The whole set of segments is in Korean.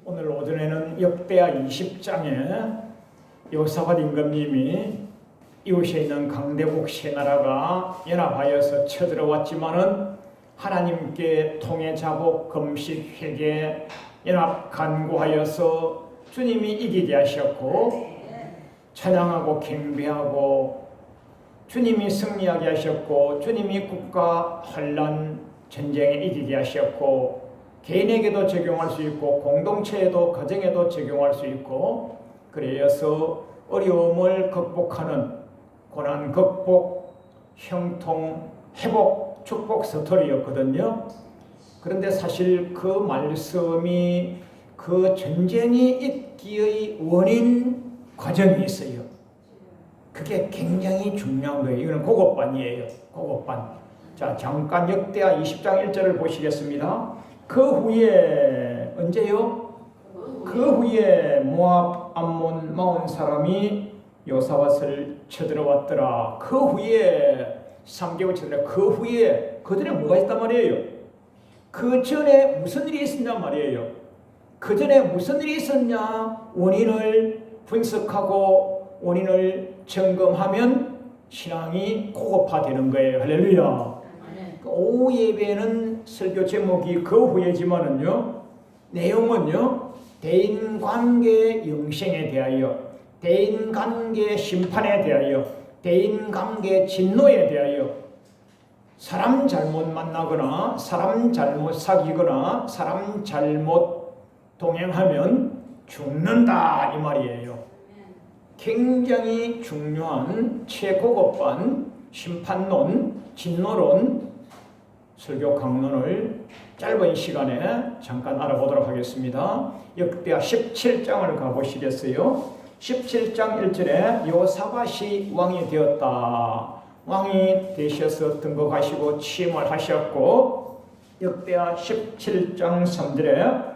오늘 오전에는 역대하 20장에 여호사밧 임금님이 이웃에 있는 강대국 세 나라가 연합하여서 쳐들어왔지만은 하나님께 통해 자복, 금식, 회개, 연합 간구하여서 주님이 이기게 하셨고 찬양하고 경배하고 주님이 승리하게 하셨고 주님이 국가 환난 전쟁에 이기게 하셨고 개인에게도 적용할 수 있고 공동체에도 가정에도 적용할 수 있고 그래서 어려움을 극복하는 고난 극복, 형통, 회복, 축복 스토리였거든요. 그런데 사실 그 말씀이 그 전쟁이 있기의 원인 과정이 있어요. 그게 굉장히 중요한 거예요. 이거는 고급반이에요. 고급반. 자, 잠깐 역대하 20장 1절을 보시겠습니다. 그 후에 언제요? 그 후에 모압, 암몬, 마온 사람이 여호사밧을 쳐들어왔더라. 그 후에 3개월 쳐들어. 그 후에 그전에 뭐가 있단 말이에요? 그 전에 무슨 일이 있었냐 말이에요. 그 전에 무슨 일이 있었냐 원인을 분석하고 원인을 점검하면 신앙이 고급화되는 거예요. 할렐루야. 오후 예배는 설교 제목이 그 후에지만은요, 내용은요, 대인관계 영생에 대하여, 대인관계 심판에 대하여, 대인관계 진노에 대하여, 사람 잘못 만나거나 사람 잘못 사귀거나 사람 잘못 동행하면 죽는다 이 말이에요. 굉장히 중요한 최고급반 심판론, 진노론 설교 강론을 짧은 시간에 잠깐 알아보도록 하겠습니다. 역대하 17장을 가보시겠어요? 17장 1절에 여호사밧이 왕이 되었다. 왕이 되셔서 등극하시고 취임을 하셨고, 역대하 17장 3절에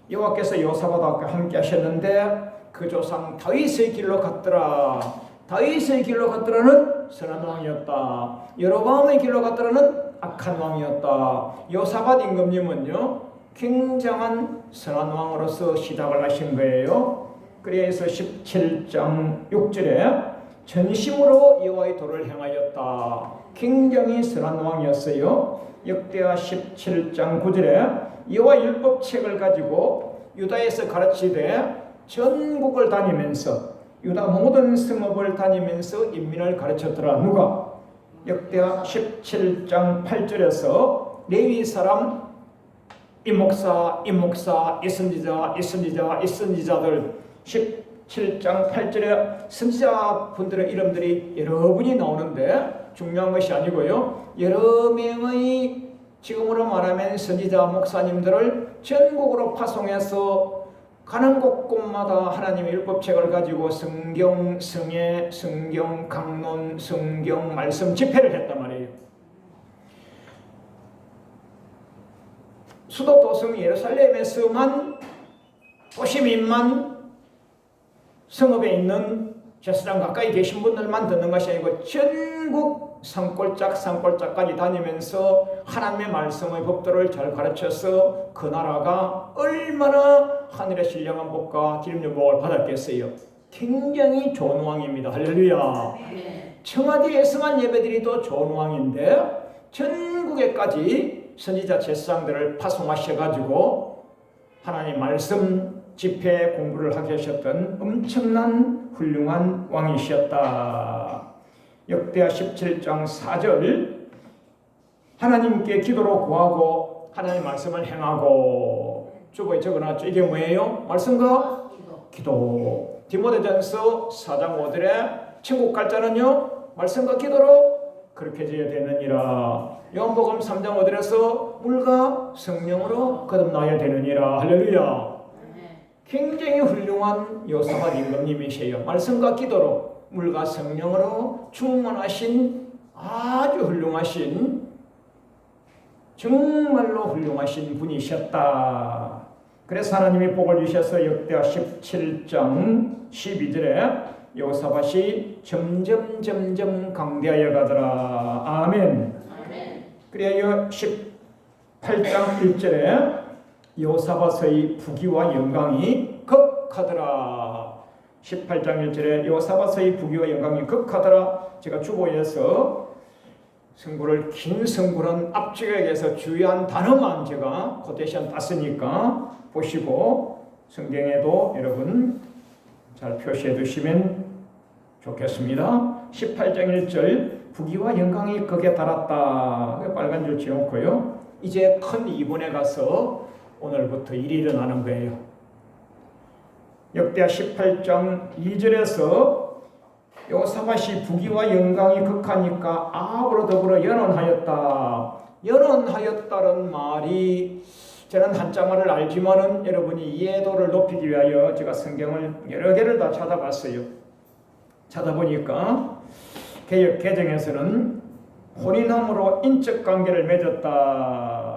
여호와께서 여호사밧과 함께 하셨는데 그 조상 다윗의 길로 갔더라. 다윗의 길로 갔더라는 선한 왕이었다. 여로보암의 길로 갔더라는 악한 왕이었다. 여호사밧 임금님은요, 굉장한 선한 왕으로서 시작을 하신 거예요. 그래서 17장 6절에 전심으로 여호와의 도를 행하였다. 굉장히 선한 왕이었어요. 역대하 17장 9절에 여호와 율법책을 가지고 유다에서 가르치되 전국을 다니면서 유다 모든 성읍을 다니면서 인민을 가르쳤더라. 누가? 역대하 17장 8절에서 레위 사람 이목사, 이 선지자들 17장 8절에 선지자분들의 이름들이 여러 분이 나오는데 중요한 것이 아니고요, 여러 명의 지금으로 말하면 선지자 목사님들을 전국으로 파송해서 가는 곳곳마다 하나님의 율법책을 가지고 성경 성애, 성경 강론, 성경 말씀 집회를 했단 말이에요. 수도 도성 예루살렘에서만 도시민만 성읍에 있는 제사장 가까이 계신 분들만 듣는 것이 아니고 전국 산골짜기까지 다니면서 하나님의 말씀의 법도를 잘 가르쳐서 그 나라가 얼마나 하늘의 신령한 복과 기름 복을 받았겠어요. 굉장히 좋은 왕입니다. 할렐루야. 청와대에서만 예배드리도 좋은 왕인데 전국에까지 선지자 제사장들을 파송하셔가지고 하나님 말씀 집회 공부를 하게 하셨던 엄청난 훌륭한 왕이셨다. 역대하 17장 4절 하나님께 기도로 구하고 하나님 말씀을 행하고 주보에 적어놨죠. 이게 뭐예요? 말씀과 기도. 디모데전서 4장 5절에 천국 갈 자는요 말씀과 기도로 그렇게 되어야 되느니라. 요한복음 3장 5절에서 물과 성령으로 거듭나야 되느니라. 할렐루야. 굉장히 훌륭한 여호사밧 임금님이세요. 말씀과 기도로 물과 성령으로 충만하신 아주 훌륭하신 정말로 훌륭하신 분이셨다. 그래서 하나님이 복을 주셔서 역대하 17장 12절에 여호사밧이 점점 강대하여 가더라. 아멘. 그래야 18장 1절에 여호사밧의 부귀와 영광이 극하더라. 18장 1절에 여호사밧의 부귀와 영광이 극하더라. 제가 주보에서 승부를 긴 승부는 앞쪽에서 주요한 단어만 제가 코테이션 땄으니까 보시고 성경에도 여러분 잘 표시해 두시면 좋겠습니다. 18장 1절 부귀와 영광이 극에 달았다. 빨간 줄 지어놓고요. 이제 큰 2분에 가서 오늘부터 일이 일어나는 거예요. 역대하 18장 2절에서 여호사밧이 부귀와 영광이 극하니까 아합으로 더불어 연언하였다. 연언하였다는 말이 저는 한자말을 알지만은 여러분이 이해도를 높이기 위하여 제가 성경을 여러 개를 다 찾아봤어요. 찾아보니까 개역 개정에서는 혼인함으로 인적 관계를 맺었다.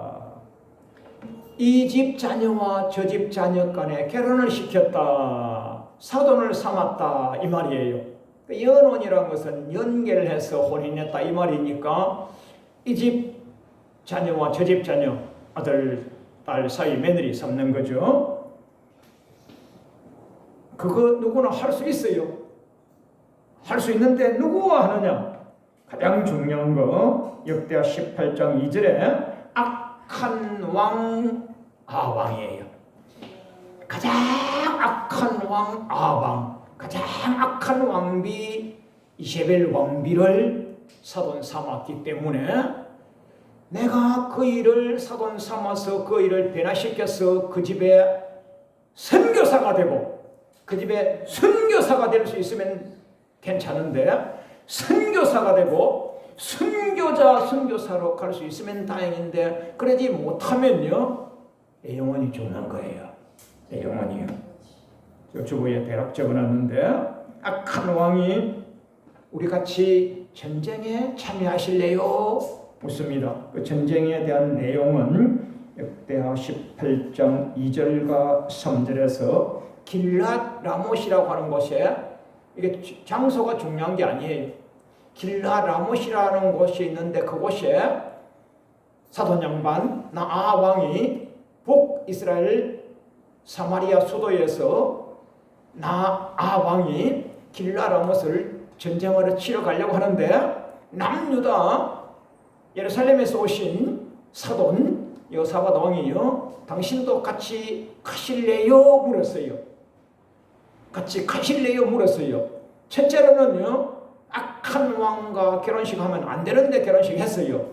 이 집 자녀와 저 집 자녀 간에 결혼을 시켰다. 사돈을 삼았다 이 말이에요. 연혼이라는 것은 연계를 해서 혼인했다 이 말이니까 이 집 자녀와 저 집 자녀 아들 딸 사이 며느리 삼는 거죠. 그거 누구나 할 수 있어요. 할 수 있는데 누구와 하느냐? 가장 중요한 거 역대하 18장 2절에 악한 왕 아왕이에요. 가장 악한 왕 아왕, 가장 악한 왕비 이세벨 왕비를 사돈 삼았기 때문에 내가 그 일을 사돈 삼아서 그 일을 변화시켜서 그 집에 선교사가 되고 그 집에 선교사가 될 수 있으면 괜찮은데 선교사가 되고 선교사로 갈 수 있으면 다행인데 그러지 못하면요 내 영혼이 죽는 거예요. 내 영혼이요. 저 주보에 대략 적어놨는데 악한 왕이 우리 같이 전쟁에 참여하실래요? 묻습니다. 그 전쟁에 대한 내용은 역대하 18장 2절과 3절에서 길랏 라못이라고 하는 곳에 이게 장소가 중요한 게 아니에요. 길랏 라못이라는 곳이 있는데 그곳에 사돈 양반 나아 왕이 북이스라엘 사마리아 수도에서 나아 왕이 길랏 라못을 전쟁하러 치러 가려고 하는데 남유다 예루살렘에서 오신 사돈 여호사밧 왕이요 당신도 같이 가실래요? 물었어요. 같이 가실래요? 물었어요. 첫째로는요 악한 왕과 결혼식 하면 안 되는데 결혼식 했어요.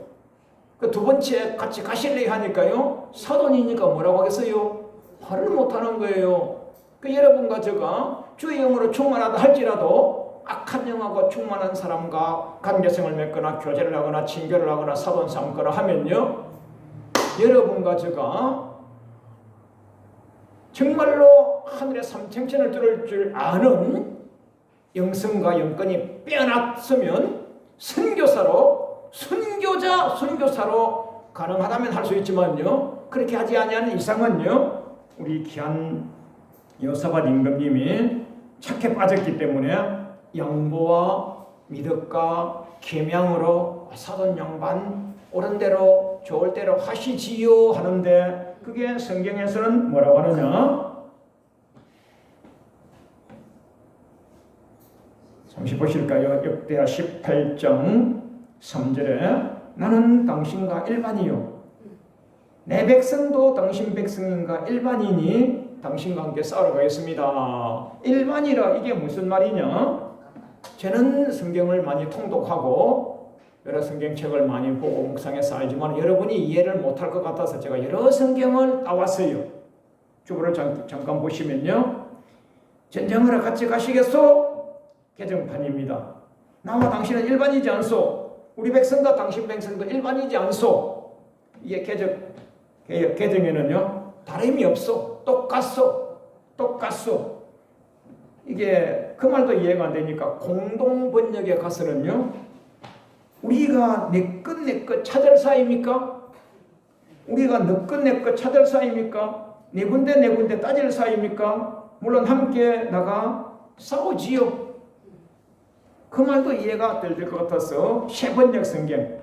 그 두 번째 같이 가실래요? 하니까요 사돈이니까 뭐라고 하겠어요? 말을 못하는 거예요. 그 여러분과 제가 주의 영으로 충만하다 할지라도 악한 영하고 충만한 사람과 관계성을 맺거나 교제를 하거나 친교를 하거나 사돈 삼거나 하면요 여러분과 제가 정말로 하늘의 삼층천을 뚫을 줄 아는 영성과 영권이 빼어났으면 선교사로 가능하다면 할 수 있지만요 그렇게 하지 아니하는 이상은요 우리 귀한 여호사밧 임금님이 착해 빠졌기 때문에 양보와 미덕과 계명으로 사돈 양반 옳은 대로 좋을 대로 하시지요 하는데 그게 성경에서는 뭐라고 하느냐? 잠시 보실까요? 역대하 18장 3절에 나는 당신과 일반이요 내 백성도 당신 백성인가 일반이니 당신과 함께 싸우러 가겠습니다. 일반이라 이게 무슨 말이냐? 저는 성경을 많이 통독하고 여러 성경책을 많이 보고 묵상해서 알지만 여러분이 이해를 못할 것 같아서 제가 여러 성경을 따왔어요. 주보를 잠깐 보시면요. 전쟁하러 같이 가시겠소? 개정판입니다. 나와 당신은 일반이지 않소? 우리 백성과 당신 백성도 일반이지 않소? 이게 개정에는요. 다름이 없어. 똑같소. 이게 그 말도 이해가 안 되니까 공동 번역에 가서는요. 우리가 내 것 찾을 사이입니까? 우리가 너 것 내 것 찾을 사이입니까? 네 군데 따질 사이입니까? 물론 함께 나가 싸우지요. 그 말도 이해가 될 것 같아서 새 번역 성경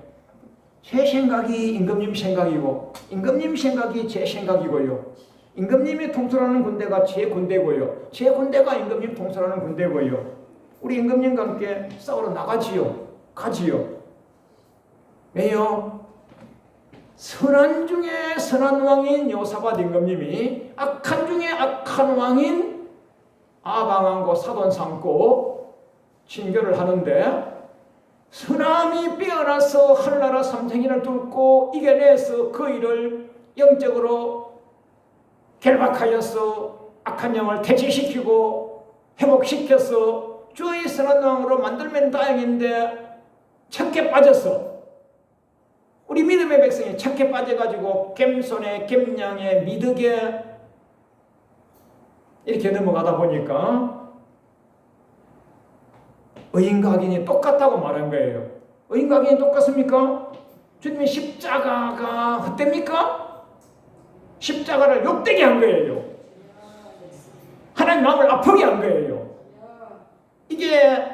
제 생각이 임금님 생각이고 임금님 생각이 제 생각이고요. 임금님이 통솔하는 군대가 제 군대고요. 제 군대가 임금님 통솔하는 군대고요. 우리 임금님과 함께 싸우러 나가지요. 가지요. 왜요? 선한 중에 선한 왕인 여호사밧 임금님이 악한 중에 악한 왕인 아방 왕과 사돈 삼고 친교를 하는데 선함이 빼어나서 하늘나라 삼생인을 뚫고 이겨내서 그 일을 영적으로 결박하여서 악한 영을 퇴치시키고 회복시켜서 주의 선한 왕으로 만들면 다행인데 착해 빠졌어. 우리 믿음의 백성이 착해 빠져가지고 겜손에 겜냥에 미덕에 이렇게 넘어가다 보니까 의인과 악인이 똑같다고 말한 거예요. 의인과 악인이 똑같습니까? 주님의 십자가가 헛됩니까? 십자가를 욕되게 한 거예요. 하나님 마음을 아프게 한 거예요. 이게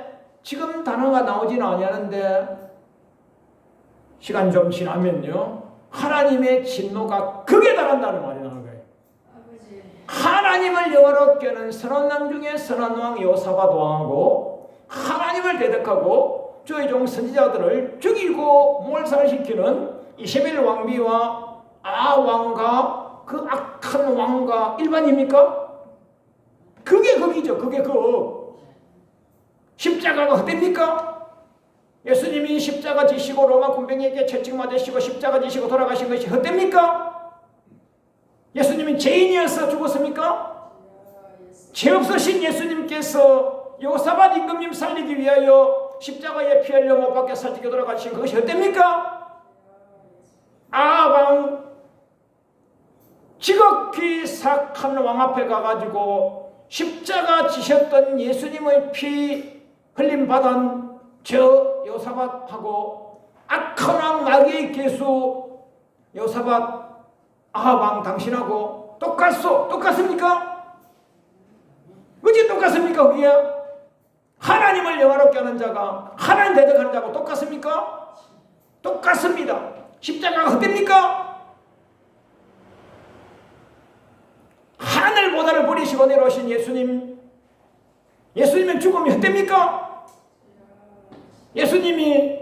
지금 단어가 나오지는 않았는데 시간 좀 지나면요 하나님의 진노가 극에 달한다는 말이 나오는 거예요. 하나님을 영화롭게 하는 선한 왕 중에 선한 왕 여호사밧 왕하고 하나님을 대적하고 주의 종 선지자들을 죽이고 몰살시키는 이세벨 왕비와 왕과 그 악한 왕과 일반입니까? 그게 극이죠. 그게 극. 십자가가 헛됩니까? 예수님이 십자가 지시고 로마 군병에게 채찍 맞으시고 십자가 지시고 돌아가신 것이 헛됩니까? 예수님이 죄인이어서 죽었습니까? 죄 없으신 예수님께서 여호사밧 임금님 살리기 위하여 십자가에 피 흘려 못 박혀 살찌게 돌아가신 그것이 헛됩니까? 아방 지극히 사악한 왕 앞에 가가지고 십자가 지셨던 예수님의 피 흘림 받은 저 여호사밧하고 악한 왕 마귀의 계수 여호사밧 아방 당신하고 똑같습니까? 어찌 똑같습니까? 그게 하나님을 영화롭게 하는 자가 하나님 대적하는 자하고 똑같습니까? 똑같습니다. 십자가가 헛됩니까? 하늘보다를 버리시고 내려오신 예수님의 죽음이 헛됩니까? 예수님이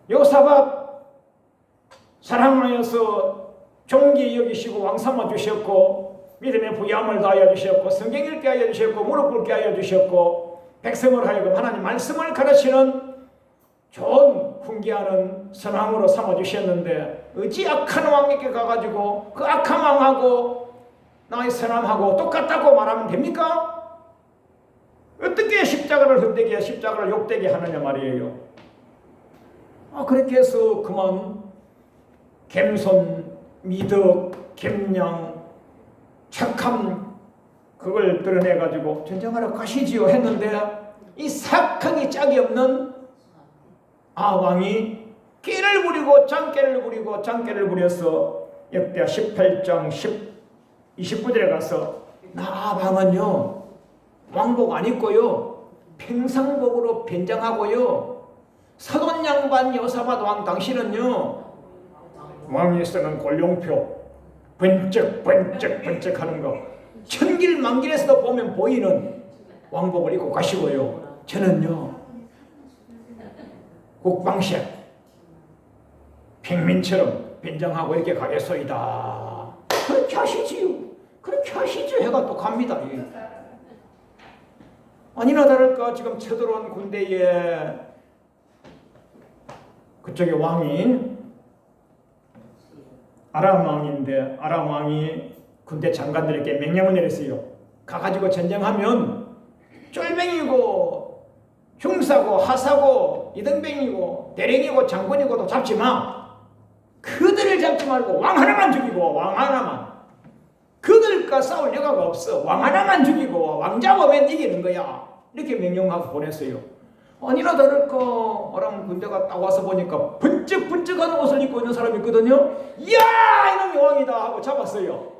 여호사밧 사랑하여서 존귀 여기시고 왕 삼아 주셨고 믿음의 부양을 다하여 주셨고 성경 읽게 하여 주셨고 무릎 꿇게 하여 주셨고 백성을 하여금 하나님 말씀을 가르치는 좋은 훈계하는 선왕으로 삼아 주셨는데 어찌 악한 왕에게 가가지고 그 악한 왕하고 나의 선함하고 똑같다고 말하면 됩니까? 어떻게 십자가를 헛되게 십자가를 욕되게 하느냐 말이에요. 그렇게 해서 그만 겸손, 미덕, gem량, 착함 그걸 드러내가지고 전쟁하러 가시지요 했는데 이 사악하기 짝이 없는 왕이 깨를 부리고 장깨를 부리고 장깨를 부려서 역대하 18장 29절에 가서 나방은요 왕복 안 입고요 평상복으로 변장하고요 사돈 양반 여호사밧 왕 당신은요 왕이 쓰는 골룡표 번쩍 하는 거 천길만길에서도 보면 보이는 왕복을 입고 가시고요 저는요 국방색 평민처럼 변장하고 이렇게 가겠소이다. 그렇게 하시지요. 그렇게 하시죠. 해가 또 갑니다. 아니나 다를까 지금 쳐들어온 군대에 그쪽에 왕이 아람 왕인데 아람 왕이 군대 장관들에게 명령을 내렸어요. 가가지고 전쟁하면 쫄병이고 흉사고 하사고 이등병이고 대령이고 장군이고도 잡지 마. 그들을 잡지 말고 왕 하나만 죽이고 왕 하나만. 그들과 싸울 여가가 없어. 왕 하나만 죽이고 왕 잡으면 이기는 거야. 이렇게 명령하고 보냈어요. 아니나 다를까 아람 군대가 딱 와서 보니까 번쩍번쩍한 옷을 입고 있는 사람이 있거든요. 이야 이놈이 왕이다 하고 잡았어요.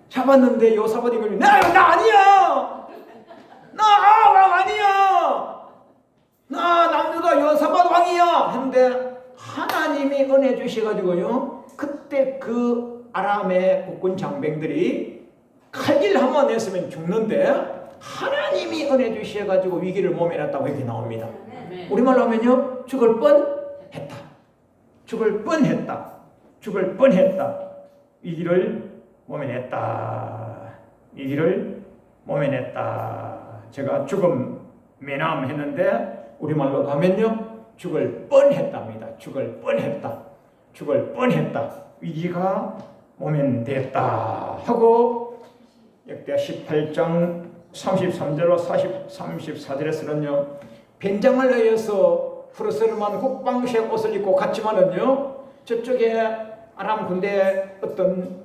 잡았는데 여호사밧 임금이 나 아니야. 나 왕 아니야. 나 남유다 여호사밧 왕이야 했는데 하나님이 은혜 주셔가지고요, 그때 그 아람의 국군 장병들이 칼질 한번 했으면 죽는데 하나님이 은혜 주셔가지고 위기를 모면했다고 이렇게 나옵니다. 우리말로 하면요, 죽을 뻔했다, 죽을 뻔했다, 죽을 뻔했다, 위기를 모면했다, 위기를 모면했다. 제가 죽음 면함했는데 우리말로 하면요, 죽을 뻔했답니다. 죽을 뻔했다, 죽을 뻔했다, 위기가 모면됐다 하고 역대 18장 33절로 34절에서는요, 변장을 하여서 푸르스름한 국방색 옷을 입고 갔지만은요, 저쪽에 아람 군대에 어떤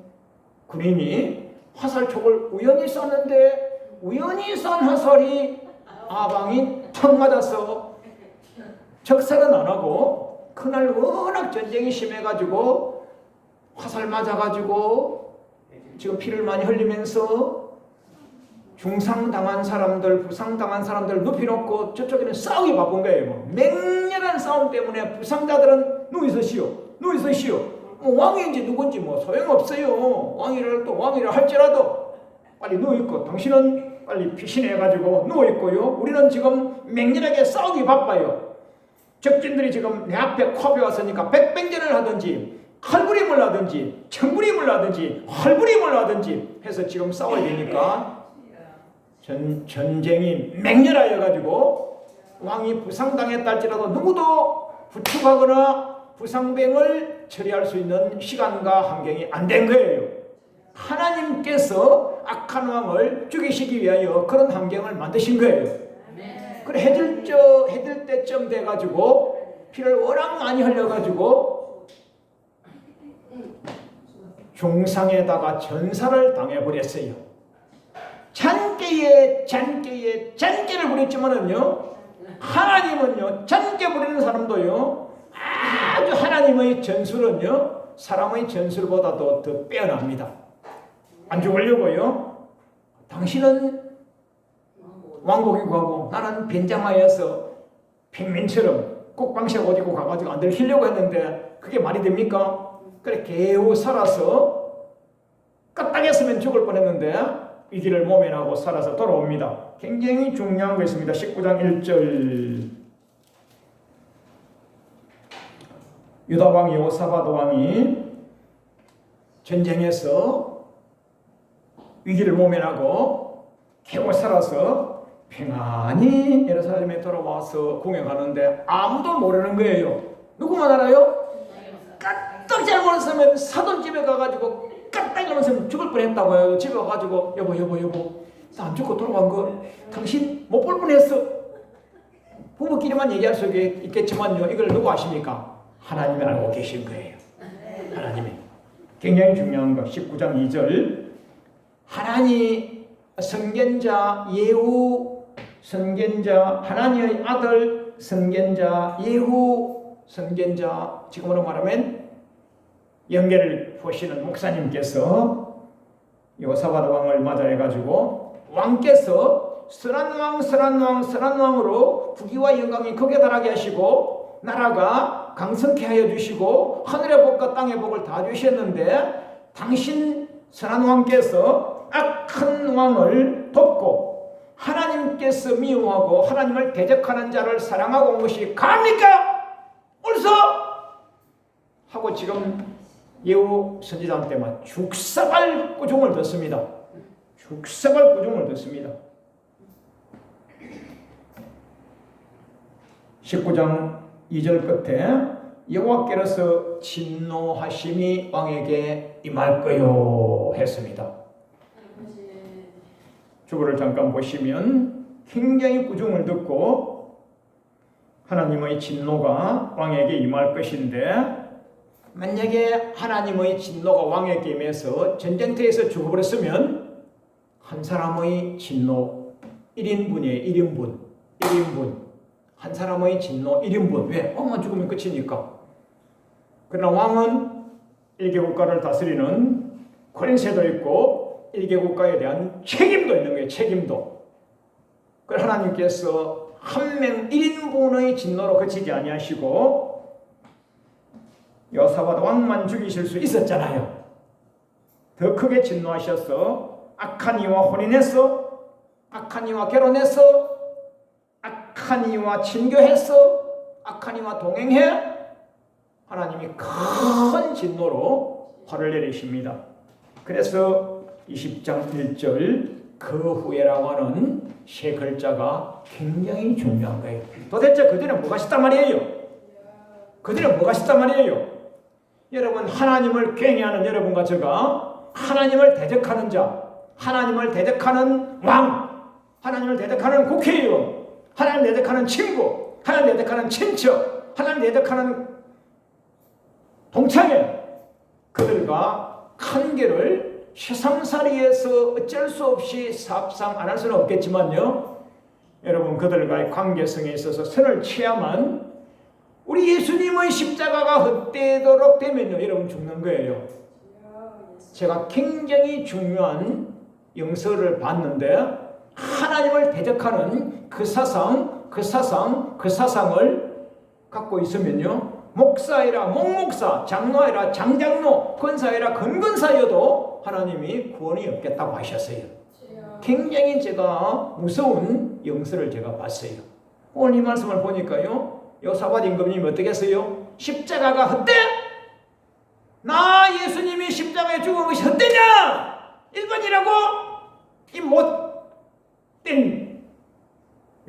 군인이 화살촉을 우연히 쐈는데 우연히 쏜 화살이 아방이 턱 맞아서 적살은 안 하고, 그날 워낙 전쟁이 심해가지고 화살 맞아가지고 지금 피를 많이 흘리면서 중상당한 사람들, 부상당한 사람들 눕혀놓고 저쪽에는 싸우기 바쁜 거예요. 뭐 맹렬한 싸움 때문에 부상자들은 누워있으시오, 누워있으시오. 왕인지 누군지 뭐 소용없어요. 왕이라 할지라도 빨리 누워있고, 당신은 빨리 피신해가지고 누워있고요, 우리는 지금 맹렬하게 싸우기 바빠요. 적진들이 지금 내 앞에 코앞에 왔으니까 백병전을 하든지 칼부림을 하든지 청부림을 하든지 활부림을 하든지 해서 지금 싸워야 되니까 전쟁이 맹렬하여 가지고 왕이 부상당했다 할지라도 누구도 구축하거나 부상병을 처리할 수 있는 시간과 환경이 안 된 거예요. 하나님께서 악한 왕을 죽이시기 위하여 그런 환경을 만드신 거예요. 그래 해질 때쯤 돼가지고 피를 워낙 많이 흘려가지고 중상에다가 전사를 당해버렸어요. 잔깨를 부렸지만은요, 하나님은요, 잔깨 부리는 사람도요, 아주 하나님의 전술은요, 사람의 전술보다도 더 빼어납니다. 안 죽으려고요, 당신은 왕복이고 하고 나는 변장하여서 평민처럼 국방색 옷 입고 가가지고 안 들키려고 했는데 그게 말이 됩니까? 그래 겨우 살아서 까딱했으면 죽을 뻔했는데 위기를 모면하고 살아서 돌아옵니다. 굉장히 중요한 거 있습니다. 19장 1절, 유다 왕 여호사밧 왕이 전쟁에서 위기를 모면하고 겨우 살아서 평안히 예루살렘에 돌아와서 공양하는데 아무도 모르는 거예요. 누구만 알아요? 까딱 잘못했으면 사돈집에 가가지고 까딱 잘못했으면 죽을 뻔했다고 해요. 집에 와가지고 여보 나 안 죽고 돌아간 거 당신 못 볼 뻔했어. 부부끼리만 얘기할 수 있겠지만요, 이걸 누구 아십니까? 하나님이 알고 계신 거예요. 하나님이. 굉장히 중요한 거. 19장 2절, 하나님 선견자 예후, 선견자 하나님의 아들 선견자 예후, 선견자, 지금으로 말하면 연계를 보시는 목사님께서 여호사밧 왕을 맞아해가지고 왕께서 선한 왕으로 부귀와 영광이 극에 달하게 하시고 나라가 강성케 하여 주시고 하늘의 복과 땅의 복을 다 주셨는데, 당신 선한 왕께서 악한 왕을 돕고 하나님께서 미워하고 하나님을 대적하는 자를 사랑하고 온 것이 가합니까? 옳소! 하고 지금 예후 선지자한테만 죽사발 꾸중을 듣습니다. 죽사발 꾸중을 듣습니다. 19장 2절 끝에 여호와께로서 진노하심이 왕에게 임할 거요 했습니다. 주보를 잠깐 보시면 굉장히 꾸중을 듣고 하나님의 진노가 왕에게 임할 것인데, 만약에 하나님의 진노가 왕에게 임해서 전쟁터에서 죽어버렸으면 한 사람의 진노 1인분이에요. 1인분. 한 사람의 진노 1인분. 왜? 왕만 죽으면 끝이니까. 그러나 왕은 일개 국가를 다스리는 권세도 있고 일개 국가에 대한 책임도 있는 거예요. 책임도. 그래서 하나님께서 한 명 1인분의 진노로 그치지 아니하시고 여호사밧 왕만 죽이실 수 있었잖아요. 더 크게 진노하셔서 악한 이와 혼인했어, 악한 이와 결혼했어, 악한 이와 친교했어, 악한 이와 동행해. 하나님이 큰 진노로 화를 내리십니다. 그래서 20장 1절 그 후에라고 하는 세 글자가 굉장히 중요한 거예요. 도대체 그들은 뭐가 싶단 말이에요? 그들은 뭐가 싶단 말이에요? 여러분, 하나님을 경외하는 여러분과 제가 하나님을 대적하는 자, 하나님을 대적하는 왕, 하나님을 대적하는 국회의원, 하나님을 대적하는 친구, 하나님을 대적하는 친척, 하나님을 대적하는 동창회, 그들과 관계를 세상살이에서 어쩔 수 없이 삽상 안 할 수는 없겠지만요, 여러분, 그들과의 관계성에 있어서 선을 취하면 우리 예수님의 십자가가 헛되도록 되면요, 여러분 죽는 거예요. 제가 굉장히 중요한 영서를 봤는데 하나님을 대적하는 그 사상을 갖고 있으면요, 목사이라 목목사, 장로이라 장장로, 권사이라 건건사여도 하나님이 구원이 없겠다고 하셨어요. 굉장히 제가 무서운 영서를 제가 봤어요. 오늘 이 말씀을 보니까요, 여호사밧 임금님이 어떻게 했어요? 십자가가 헛돼? 나 예수님이 십자가에 죽은 것이 헛되냐? 1번이라고? 이 못된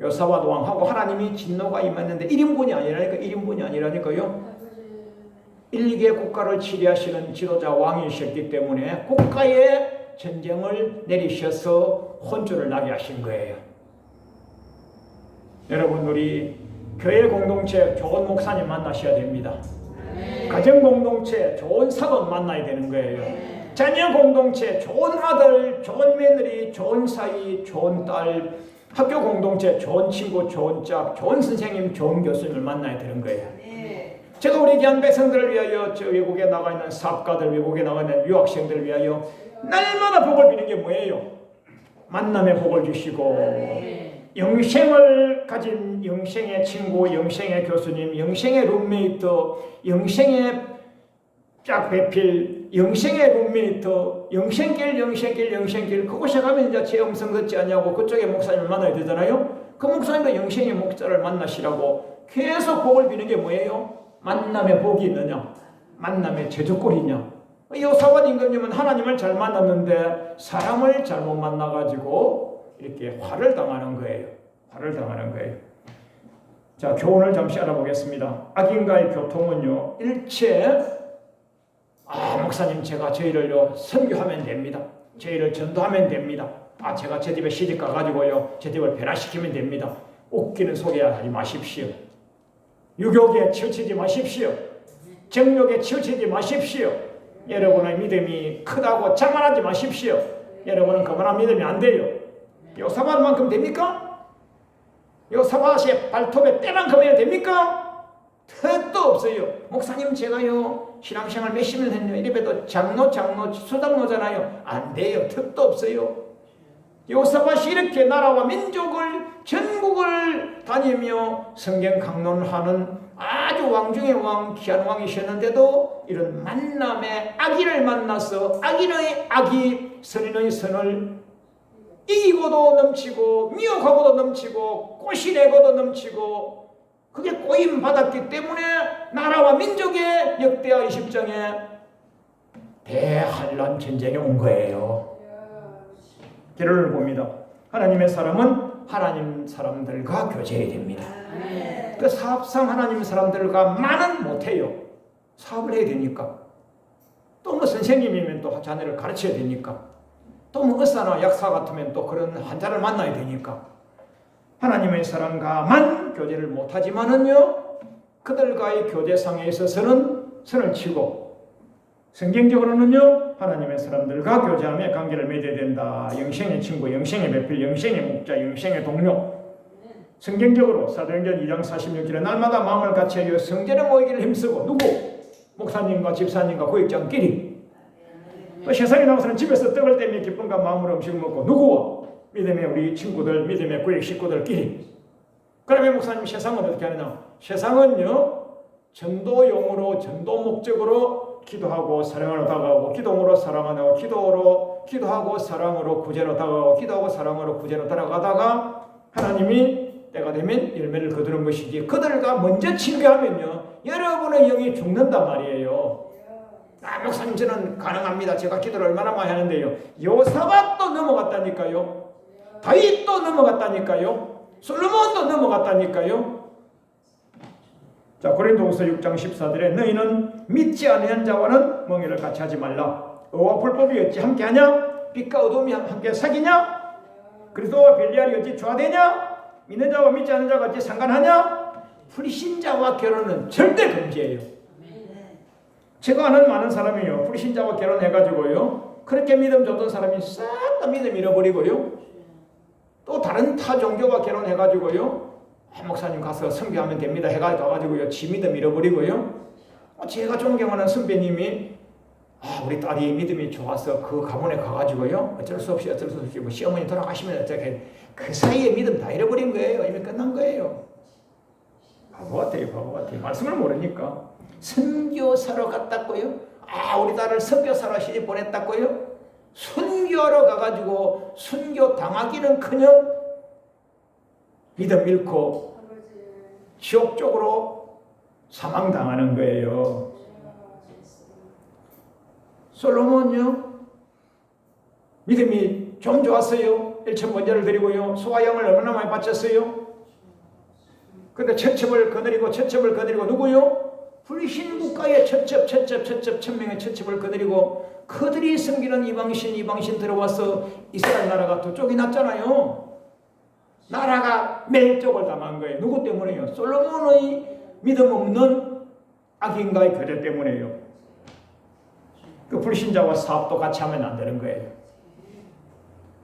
여호사밧 왕하고 하나님이 진노가 임했는데 1인분이 아니라니까요. 일개 국가를 치리하시는 지도자 왕이셨기 때문에 국가에 전쟁을 내리셔서 혼쭐을 나게 하신 거예요. 여러분, 우리 교회 공동체 좋은 목사님 만나셔야 됩니다. 가정 공동체 좋은 사돈 만나야 되는 거예요. 자녀 공동체 좋은 아들, 좋은 며느리, 좋은 사위, 좋은 딸, 학교 공동체 좋은 친구, 좋은 짝, 좋은 선생님, 좋은 교수님을 만나야 되는 거예요. 제가 우리 귀한 백성들을 위하여, 저 외국에 나가 있는 사업가들, 외국에 나가 있는 유학생들을 위하여 날마다 복을 비는 게 뭐예요? 만남의 복을 주시고 영생을 가진 영생의 친구, 영생의 교수님, 영생의 룸메이트, 영생의 짝배필, 영생의 룸메이트, 영생길 그곳에 가면 이제 제 음성 듣지 않냐고 그쪽에 목사님을 만나야 되잖아요. 그 목사님도 영생의 목자를 만나시라고 계속 복을 비는 게 뭐예요? 만남의 복이 있느냐? 만남의 제조골이냐? 여호사밧 임금님은 하나님을 잘 만났는데 사람을 잘못 만나가지고 이렇게 화를 당하는 거예요. 자, 교훈을 잠시 알아보겠습니다. 악인과의 교통은요, 일체 목사님, 제가 저희를요 선교하면 됩니다. 저희를 전도하면 됩니다. 제가 제 집에 시집 가가지고요 제 집을 변화시키면 됩니다. 웃기는 소개하지 마십시오. 유욕에 치우치지 마십시오. 정욕에 치우치지 마십시오. 여러분의 믿음이 크다고 자만하지 마십시오. 여러분은 그만한 믿음이 안 돼요. 여호사밧만큼 됩니까? 여호사밧의 발톱에 때만큼 해야 됩니까? 턱도 없어요. 목사님, 제가요 신앙생활 몇십 년 했네요. 이래봬도 장로, 수장로잖아요. 안 돼요. 턱도 없어요. 여호사밧이 이렇게 나라와 민족을, 전국을 다니며 성경 강론하는 아주 왕 중의 왕, 귀한 왕이셨는데도 이런 만남의 악인을 만나서 악인의 악이 선인의 선을 이기고도 넘치고 미혹하고도 넘치고 꼬시내고도 넘치고, 그게 꼬임 받았기 때문에 나라와 민족의 역대하 20장에 대환란 전쟁이 온 거예요. 결론을 봅니다. 하나님의 사람은 하나님 사람들과 교제해야 됩니다. 그 사업상 하나님 사람들과 많은 못해요. 사업을 해야 되니까. 또 뭐 선생님이면 또 자녀를 가르쳐야 되니까. 또 뭐 의사나 약사 같으면 또 그런 환자를 만나야 되니까. 하나님의 사람과만 교제를 못하지만은요, 그들과의 교제상에 있어서는 선을 치고, 성경적으로는요 하나님의 사람들과 교제하며 관계를 맺어야 된다. 영생의 친구, 영생의 배필, 영생의 목자, 영생의 동료. 성경적으로 사도행전 2장 46절에 날마다 마음을 같이하여 성전에 모이기를 힘쓰고, 누구? 목사님과 집사님과 구역장끼리. 또 세상에 나와서는 집에서 떡을 떼며 기쁨과 마음으로 음식을 먹고, 누구와? 믿음의 우리 친구들, 믿음의 구역 식구들끼리. 그러면 목사님 세상은 어떻게 하느냐? 세상은요 전도용으로 전도 목적으로 기도하고 사랑으로 다가오고 기도로 사랑하고 기도하고 사랑으로 구제로 다가오고 기도하고 사랑으로 구제로 따라가다가 하나님이 때가 되면 열매를 거두는 것이지 그들과 먼저 친교하면요 여러분의 영이 죽는단 말이에요. 목사님 저는 가능합니다. 제가 기도를 얼마나 많이 하는데요. 요사박도 넘어갔다니까요. 다윗도 넘어갔다니까요. 솔로몬도 넘어갔다니까요. 자, 고린도후서 6장 14절에 너희는 믿지 아니한 자와는 멍에를 같이 하지 말라. 의와 불법이 어찌 함께하냐? 빛과 어둠이 함께 사귀냐? 그리스도와 벨리알이 어찌 조화되냐? 믿는 자와 믿지 않는 자가 어찌 상관하냐? 불신자와 결혼은 절대 금지예요. 제가 아는 많은 사람이요 불신자와 결혼해가지고요 그렇게 믿음 줬던 사람이 싹 다 믿음 잃어버리고요 또 다른 타 종교와 결혼해가지고요 목사님 가서 선교하면 됩니다 해가지고요 지 믿음 잃어버리고요 제가 존경하는 선배님이 우리 딸이 믿음이 좋아서 그 가문에 가가지고요 어쩔 수 없이 뭐 시어머니 돌아가시면 어떻게 그 사이에 믿음 다 잃어버린 거예요. 이미 끝난 거예요. 바보 같아요. 말씀을 모르니까. 선교사로 갔다고요? 우리 딸을 선교사로 시집 보냈다고요? 순교하러 가가지고 순교 당하기는커녕 믿음 잃고 지옥 쪽으로 사망당하는 거예요. 솔로몬요 믿음이 좀 좋았어요. 일천번제를 드리고요 소화영을 얼마나 많이 바쳤어요. 근데 처첩을 거느리고 누구요? 불신 국가의 처첩 천명의 처첩을 거느리고 그들이 섬기는 이방신 들어와서 이스라엘 나라가 두 쪽이 났잖아요. 나라가 멸족을 당한 거예요. 누구 때문에요? 솔로몬의 믿음 없는 악인과의 교제 때문에요. 그 불신자와 사업도 같이 하면 안 되는 거예요.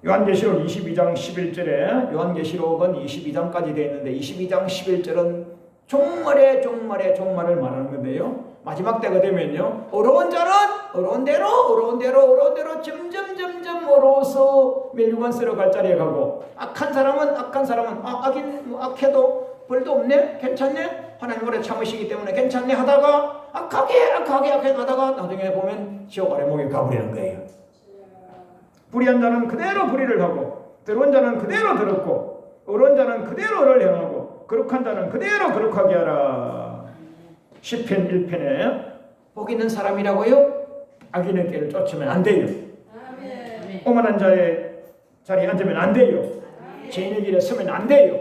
요한계시록 22장 11절에 요한계시록은 22장까지 되어 있는데 22장 11절은 종말을 말하는 건데요. 마지막 때가 되면요. 어려운 자는 어려운 대로 점점 어려워서 멸류관세로 갈 자리에 가고 악한 사람은 악해도 벌도 없네? 괜찮네? 하나님 오래 참으시기 때문에 괜찮네 하다가 악하게 가다가 나중에 보면 지옥 아래목에 가버리는 거예요. 불의한 자는 그대로 불의를 하고 더러운 자는 그대로 더럽고 어려운 자는 그대로 어를 행하고 거룩한 자는 그대로 거룩하게 하라. 시편 1편에 복 있는 사람이라고요? 악인의 길을 쫓으면 안 돼요. 오만한 자의 자리에 앉으면 안 돼요. 죄인의 길에 서면 안 돼요.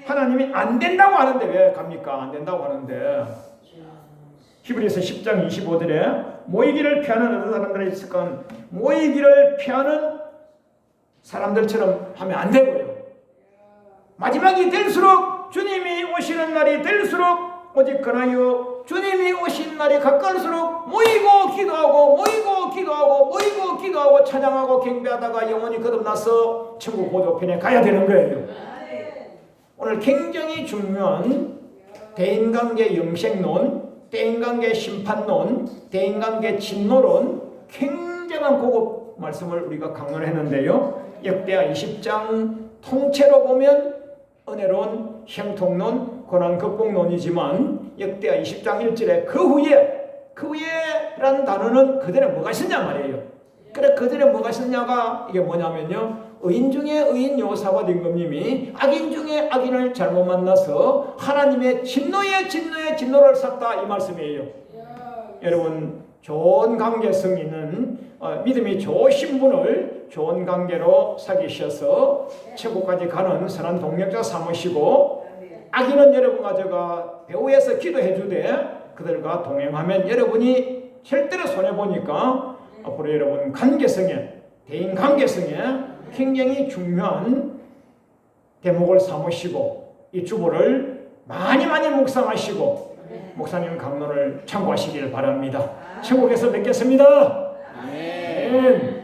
하나님이 안 된다고 하는데 왜 갑니까? 안 된다고 하는데. 히브리서 10장 25절에 모이기를 피하는 어떤 사람들이 있을까? 모이기를 피하는 사람들처럼 하면 안 되고요. 마지막이 될수록 주님이 오시는 날이 될수록 오직 그나여 주님이 오신 날이 가까울수록 모이고 기도하고 찬양하고 경배하다가 영원히 거듭나서 천국 보조편에 가야 되는 거예요. 오늘 굉장히 중요한 대인관계 영생론, 대인관계 심판론, 대인관계 진노론 굉장한 고급 말씀을 우리가 강론을 했는데요. 역대하 20장 통째로 보면 은혜론, 형통론, 고난 극복론이지만 역대하 20장 1절에 그 후에라는 단어는 그들에 뭐가 있었냐 말이에요. 그래 그들에 뭐가 있었냐가 이게 뭐냐면요. 의인 중에 의인 여호사밧 임금님이 악인 중에 악인을 잘못 만나서 하나님의 진노를 샀다 이 말씀이에요. 여러분 좋은 관계성 있는 믿음이 좋으신 분을 좋은 관계로 사귀셔서 천국까지 가는 선한 동력자 삼으시고 악인은 여러분과 제가 배후에서 기도해 주되 그들과 동행하면 여러분이 절대로 손해보니까 앞으로 여러분 관계성에 대인 관계성에 굉장히 중요한 대목을 삼으시고 이 주보를 많이 묵상하시고 목사님 강론을 참고하시길 바랍니다. 천국에서 뵙겠습니다. 아멘.